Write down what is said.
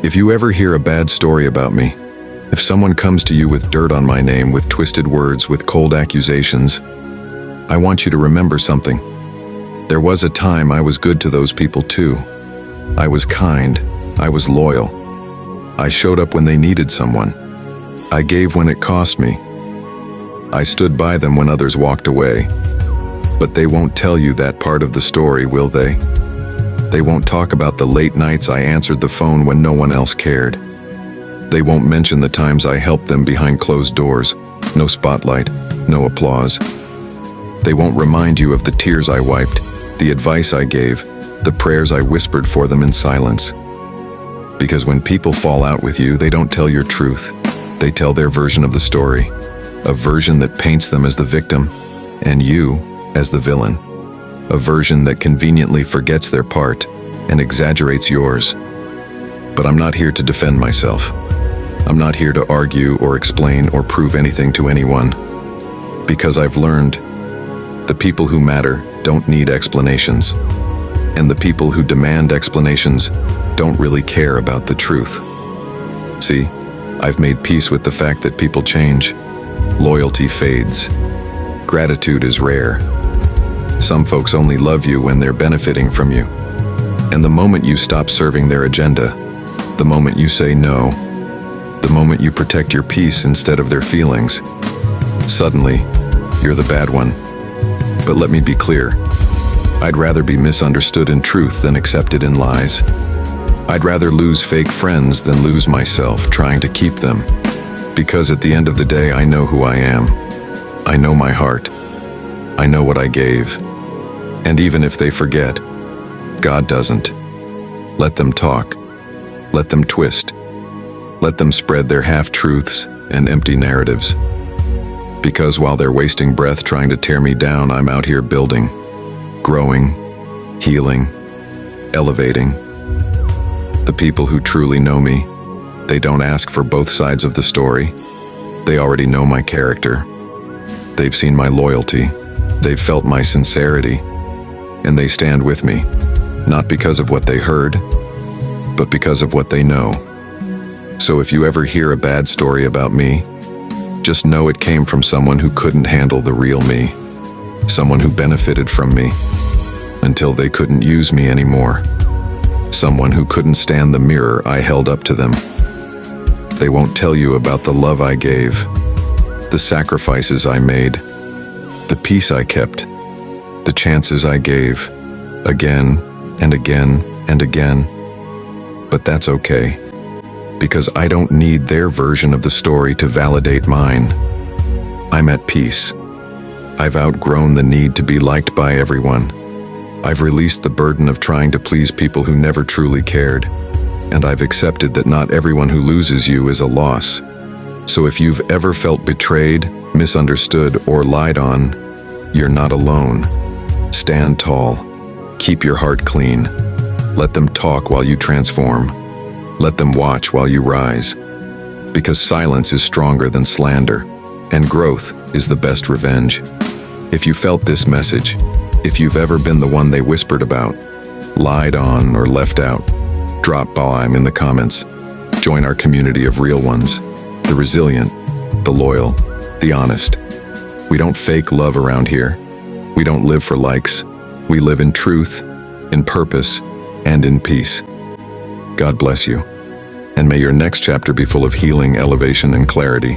If you ever hear a bad story about me, if someone comes to you with dirt on my name, with twisted words, with cold accusations, I want you to remember something. There was a time I was good to those people too. I was kind. I was loyal. I showed up when they needed someone. I gave when it cost me. I stood by them when others walked away. But they won't tell you that part of the story, will they? They won't talk about the late nights I answered the phone when no one else cared. They won't mention the times I helped them behind closed doors. No spotlight, no applause. They won't remind you of the tears I wiped, the advice I gave, the prayers I whispered for them in silence. Because when people fall out with you, they don't tell your truth. They tell their version of the story, a version that paints them as the victim and you as the villain, a version that conveniently forgets their part and exaggerates yours. But I'm not here to defend myself. I'm not here to argue or explain or prove anything to anyone, because I've learned the people who matter don't need explanations, and the people who demand explanations don't really care about the truth. See, I've made peace with the fact that people change. Loyalty fades. Gratitude is rare. Some folks only love you when they're benefiting from you. And the moment you stop serving their agenda, the moment you say no, the moment you protect your peace instead of their feelings, suddenly, you're the bad one. But let me be clear. I'd rather be misunderstood in truth than accepted in lies. I'd rather lose fake friends than lose myself trying to keep them. Because at the end of the day, I know who I am. I know my heart. I know what I gave. And even if they forget, God doesn't. Let them talk. Let them twist. Let them spread their half-truths and empty narratives. Because while they're wasting breath trying to tear me down, I'm out here building, growing, healing, elevating. The people who truly know me, they don't ask for both sides of the story. They already know my character. They've seen my loyalty. They've felt my sincerity. And they stand with me, not because of what they heard, but because of what they know. So if you ever hear a bad story about me, just know it came from someone who couldn't handle the real me, someone who benefited from me until they couldn't use me anymore, someone who couldn't stand the mirror I held up to them. They won't tell you about the love I gave, the sacrifices I made, the peace I kept, the chances I gave, again and again and again. But that's okay, because I don't need their version of the story to validate mine. I'm at peace. I've outgrown the need to be liked by everyone. I've released the burden of trying to please people who never truly cared. And I've accepted that not everyone who loses you is a loss. So if you've ever felt betrayed, misunderstood, or lied on, you're not alone. Stand tall. Keep your heart clean. Let them talk while you transform. Let them watch while you rise. Because silence is stronger than slander, and growth is the best revenge. If you felt this message, if you've ever been the one they whispered about, lied on, or left out, drop by in the comments. Join our community of real ones, the resilient, the loyal, the honest. We don't fake love around here. We don't live for likes. We live in truth, in purpose, and in peace. God bless you. And may your next chapter be full of healing, elevation, and clarity.